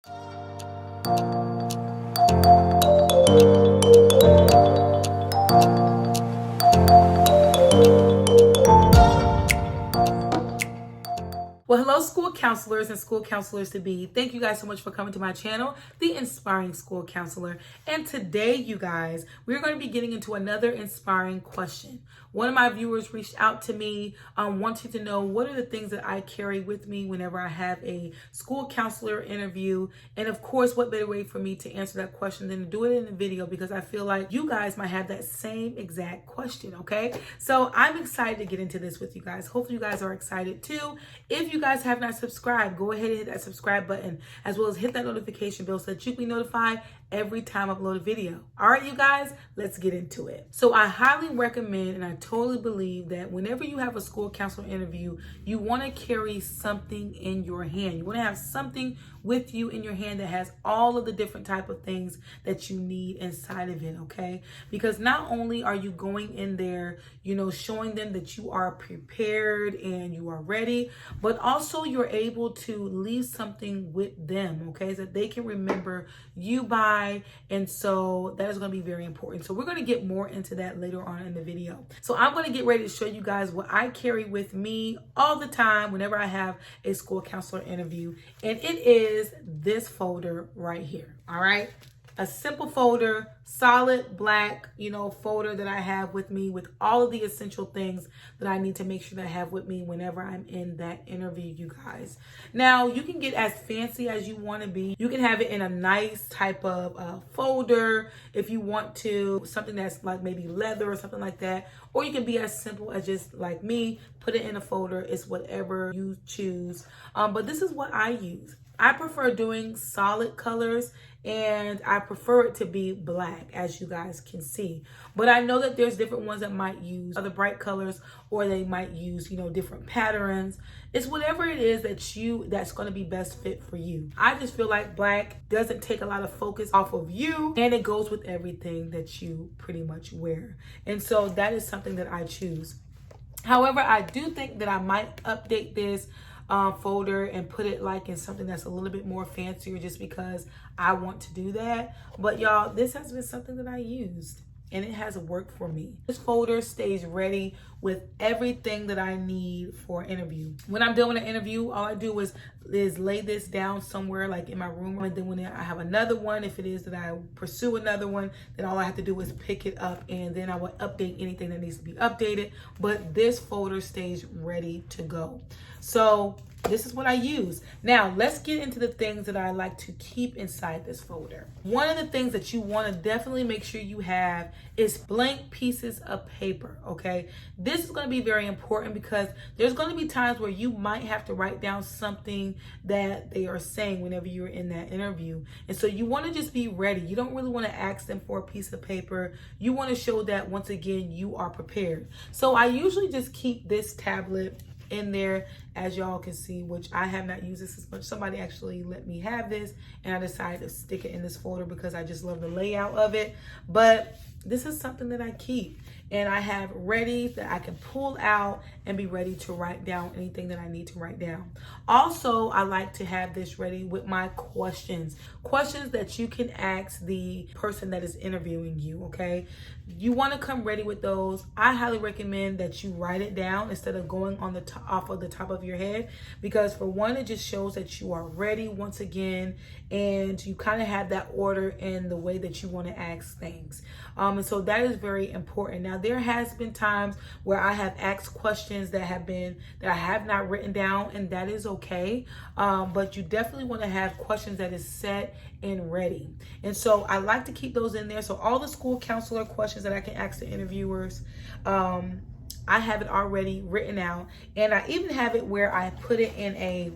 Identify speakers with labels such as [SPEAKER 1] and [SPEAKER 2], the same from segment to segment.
[SPEAKER 1] Well, hello, school counselors and school counselors to be. Thank you guys so much for coming to my channel, The Inspiring School Counselor. And today, you guys, we're going to be getting into another inspiring question. One of my viewers reached out to me wanting to know what are the things that I carry with me whenever I have a school counselor interview. And of course, what better way for me to answer that question than to do it in a video, because I feel like you guys might have that same exact question, okay? So I'm excited to get into this with you guys. Hopefully you guys are excited too. If you guys have not subscribed, go ahead and hit that subscribe button, as well as hit that notification bell so that you can be notified every time I upload a video. All right, you guys, let's get into it. So I highly recommend, and I totally believe that whenever you have a school counselor interview, you want to carry something in your hand. You want to have something with you in your hand that has all of the different type of things that you need inside of it, okay? Because not only are you going in there, showing them that you are prepared and you are ready, but also you're able to leave something with them, okay? So that they can remember you by, and so that is going to be very important. So we're going to get more into that later on in the video. So I'm going to get ready to show you guys what I carry with me all the time whenever I have a school counselor interview, and it is this folder right here. All right, a simple folder, solid black, folder that I have with me with all of the essential things that I need to make sure that I have with me whenever I'm in that interview, you guys. Now, you can get as fancy as you want to be. You can have it in a nice type of folder if you want to, something that's like maybe leather or something like that. Or you can be as simple as just like me, put it in a folder. It's whatever you choose. But this is what I use. I prefer doing solid colors, and I prefer it to be black, as you guys can see. But I know that there's different ones that might use other bright colors, or they might use, different patterns. It's whatever it is that's going to be best fit for you. I just feel like black doesn't take a lot of focus off of you, and it goes with everything that you pretty much wear. And so that is something that I choose. However, I do think that I might update this folder and put it like in something that's a little bit more fancier, just because I want to do that. But y'all, this has been something that I used, and it has worked for me. This folder stays ready with everything that I need for an interview. When I'm done with an interview, all I do is lay this down somewhere like in my room. And then when I have another one, if it is that I pursue another one, then all I have to do is pick it up, and then I will update anything that needs to be updated. But this folder stays ready to go. So this is what I use. Now, let's get into the things that I like to keep inside this folder. One of the things that you want to definitely make sure you have is blank pieces of paper, okay? This is going to be very important because there's going to be times where you might have to write down something that they are saying whenever you're in that interview. And so you want to just be ready. You don't really want to ask them for a piece of paper. You want to show that, once again, you are prepared. So I usually just keep this tablet in there, as y'all can see, which I have not used this as much. Somebody actually let me have this, and I decided to stick it in this folder because I just love the layout of it. But this is something that I keep, and I have ready that I can pull out and be ready to write down anything that I need to write down. Also, I like to have this ready with my questions that you can ask the person that is interviewing you, okay? You want to come ready with those. I highly recommend that you write it down instead of going on the off of the top of your head, because for one, it just shows that you are ready once again, and you kind of have that order in the way that you want to ask things. And so that is very important. Now, there has been times where I have asked questions that I have not written down, and that is okay. But you definitely want to have questions that is set and ready. And so I like to keep those in there. So all the school counselor questions that I can ask the interviewers, I have it already written out. And I even have it where I put it in a,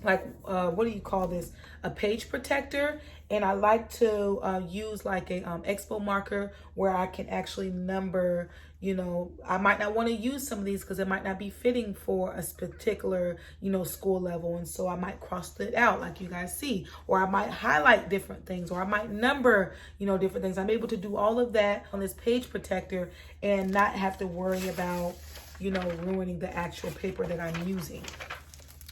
[SPEAKER 1] like, what do you call this? A page protector. And I like to use like a expo marker where I can actually number, I might not want to use some of these because it might not be fitting for a particular, school level. And so I might cross it out like you guys see, or I might highlight different things, or I might number, different things. I'm able to do all of that on this page protector and not have to worry about, ruining the actual paper that I'm using.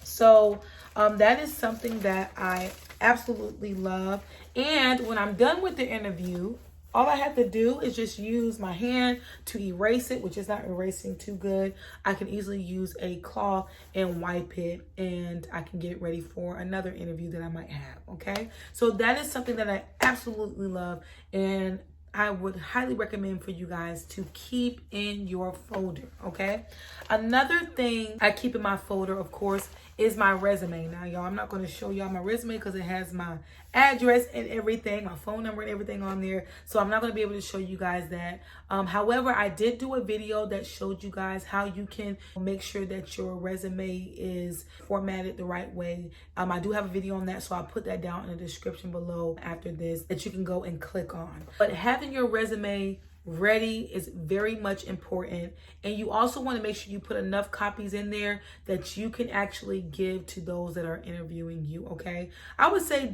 [SPEAKER 1] So that is something that I absolutely love. And when I'm done with the interview, all I have to do is just use my hand to erase it, which is not erasing too good. I can easily use a cloth and wipe it, and I can get it ready for another interview that I might have, okay? So that is something that I absolutely love, and I would highly recommend for you guys to keep in your folder, okay? Another thing I keep in my folder, of course, is my resume. Now, y'all, I'm not going to show y'all my resume because it has my address and everything, my phone number and everything on there. So I'm not going to be able to show you guys that. However, I did do a video that showed you guys how you can make sure that your resume is formatted the right way. I do have a video on that, so I'll put that down in the description below after this that you can go and click on. But having your resume ready is very much important, and you also want to make sure you put enough copies in there that you can actually give to those that are interviewing you, okay? I would say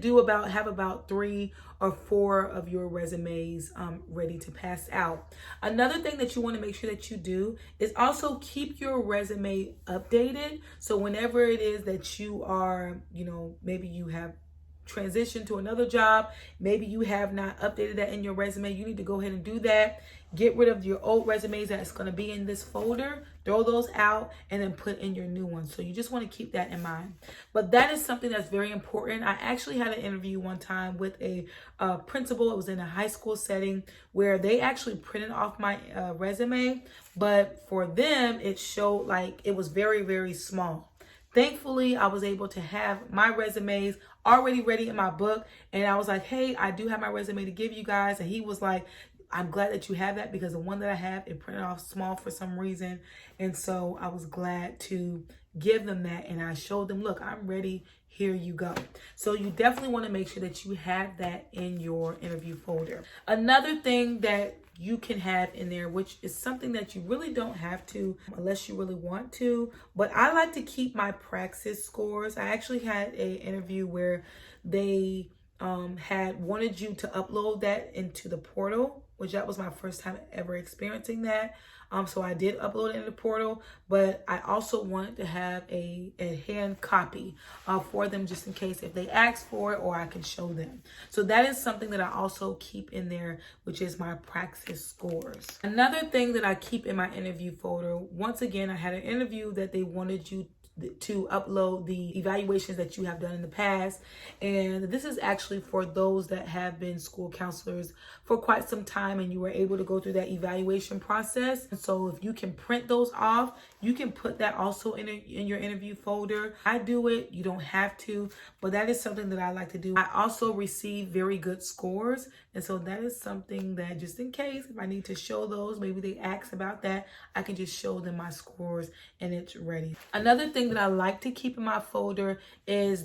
[SPEAKER 1] have about 3 or 4 of your resumes ready to pass out. Another thing that you want to make sure that you do is also keep your resume updated. So whenever it is that you are, maybe you have transition to another job, maybe you have not updated that in your resume, you need to go ahead and do that. Get rid of your old resumes that's going to be in this folder, throw those out, and then put in your new ones. So you just want to keep that in mind. But that is something that's very important. I actually had an interview one time with a principal. It was in a high school setting where they actually printed off my resume, but for them it showed like it was very, very small. Thankfully, I was able to have my resumes already ready in my book. And I was like, hey, I do have my resume to give you guys. And he was like, I'm glad that you have that because the one that I have, it printed off small for some reason. And so I was glad to give them that. And I showed them, look, I'm ready. Here you go. So you definitely want to make sure that you have that in your interview folder. Another thing that you can have in there, which is something that you really don't have to unless you really want to, but I like to keep my Praxis scores. I actually had an interview where they had wanted you to upload that into the portal, which that was my first time ever experiencing that. So I did upload it in the portal, but I also wanted to have a hand copy for them just in case if they ask for it, or I can show them. So that is something that I also keep in there, which is my Praxis scores. Another thing that I keep in my interview folder, once again, I had an interview that they wanted you to upload the evaluations that you have done in the past. And this is actually for those that have been school counselors for quite some time and you were able to go through that evaluation process. And so if you can print those off, you can put that also in your interview folder. I do it, you don't have to, but that is something that I like to do. I also receive very good scores. And so that is something that just in case, if I need to show those, maybe they ask about that, I can just show them my scores and it's ready. Another thing that I like to keep in my folder is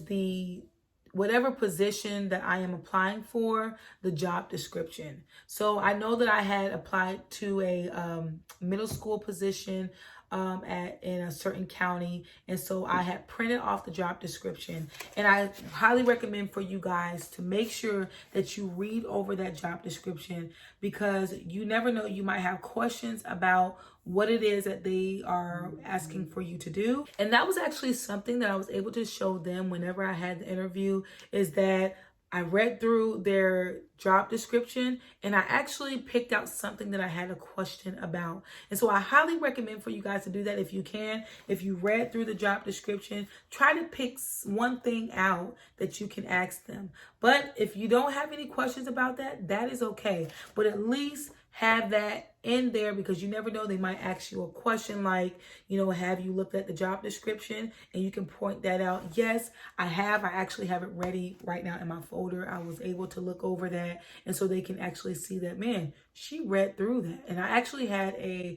[SPEAKER 1] whatever position that I am applying for, the job description. So I know that I had applied to a middle school position in a certain county, and so I had printed off the job description, and I highly recommend for you guys to make sure that you read over that job description, because you never know, you might have questions about what it is that they are asking for you to do. And that was actually something that I was able to show them whenever I had the interview, is that I read through their job description and I actually picked out something that I had a question about. And so I highly recommend for you guys to do that if you can. If you read through the job description, try to pick one thing out that you can ask them. But if you don't have any questions about that, that is okay. But at least have that in there, because you never know, they might ask you a question like, have you looked at the job description? And you can point that out. Yes, I have. I actually have it ready right now in my folder. I was able to look over that, and so they can actually see that, man, she read through that. And I actually had an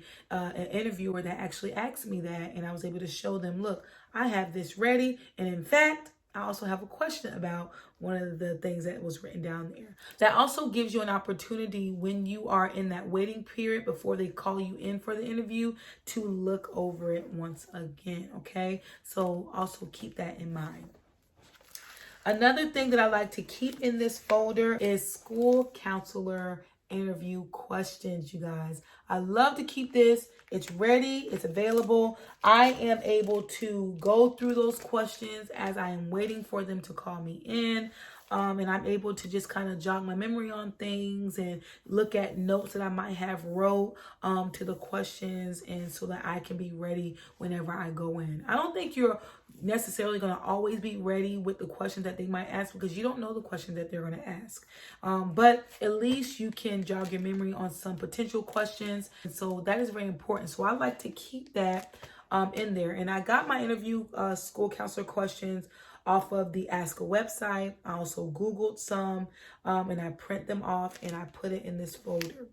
[SPEAKER 1] interviewer that actually asked me that, and I was able to show them, look, I have this ready. And in fact, I also have a question about one of the things that was written down there. That also gives you an opportunity when you are in that waiting period before they call you in for the interview to look over it once again, okay? So also keep that in mind. Another thing that I like to keep in this folder is school counselor interview questions, you guys. I love to keep this. It's ready, it's available. I am able to go through those questions as I am waiting for them to call me in. and I'm able to just kind of jog my memory on things and look at notes that I might have wrote to the questions, and so that I can be ready whenever I go in. I don't think you're necessarily going to always be ready with the questions that they might ask, because you don't know the questions that they're going to ask. But at least you can jog your memory on some potential questions. And so that is very important. So I like to keep that in there. And I got my interview school counselor questions off of the Ask a website. I also Googled some and I print them off and I put it in this folder.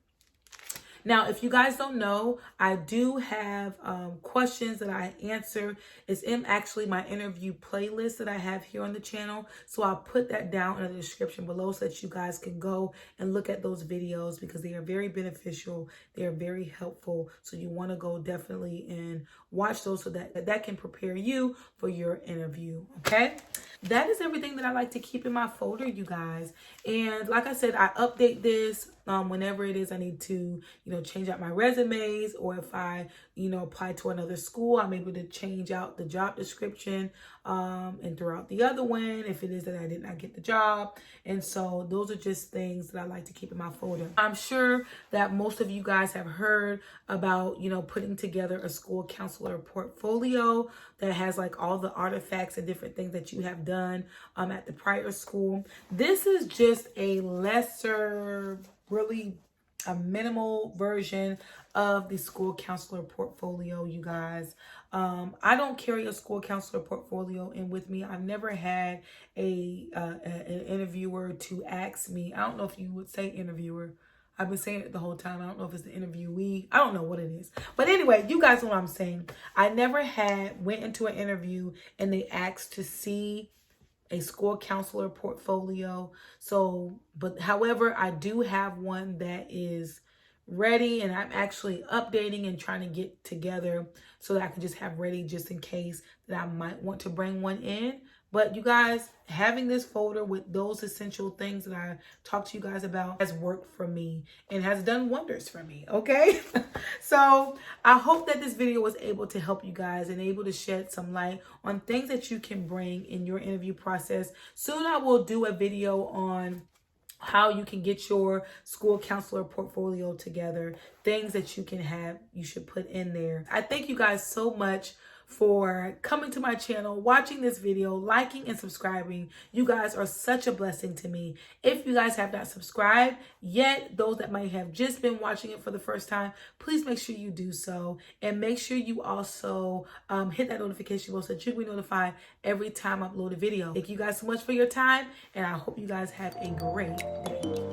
[SPEAKER 1] Now, if you guys don't know, I do have questions that I answer. It's in actually my interview playlist that I have here on the channel. So I'll put that down in the description below so that you guys can go and look at those videos, because they are very beneficial. They are very helpful. So you want to go definitely and watch those so that can prepare you for your interview. Okay? That is everything that I like to keep in my folder, you guys. And like I said, I update this whenever it is I need to, change out my resumes, or if I, apply to another school, I'm able to change out the job description and throughout the other one if it is that I did not get the job. And so those are just things that I like to keep in my folder. I'm sure that most of you guys have heard about, putting together a school counselor portfolio that has like all the artifacts and different things that you have done at the prior school. This is just a lesser, really a minimal version of the school counselor portfolio, you guys. I don't carry a school counselor portfolio in with me. I've never had an interviewer to ask me. I don't know if you would say interviewer. I've been saying it the whole time. I don't know if it's the interviewee. I don't know what it is. But anyway, you guys know what I'm saying. I never went into an interview and they asked to see a school counselor portfolio. So, but however, I do have one that is ready, and I'm actually updating and trying to get together so that I can just have ready just in case that I might want to bring one in. But you guys, having this folder with those essential things that I talked to you guys about has worked for me and has done wonders for me, okay? So I hope that this video was able to help you guys and able to shed some light on things that you can bring in your interview process. Soon I will do a video on how you can get your school counselor portfolio together, things that you should put in there. I thank you guys so much for coming to my channel, watching this video, liking and subscribing. You guys are such a blessing to me. If you guys have not subscribed yet, those that might have just been watching it for the first time, please make sure you do so. And make sure you also hit that notification bell so that you can be notified every time I upload a video. Thank you guys so much for your time, and I hope you guys have a great day.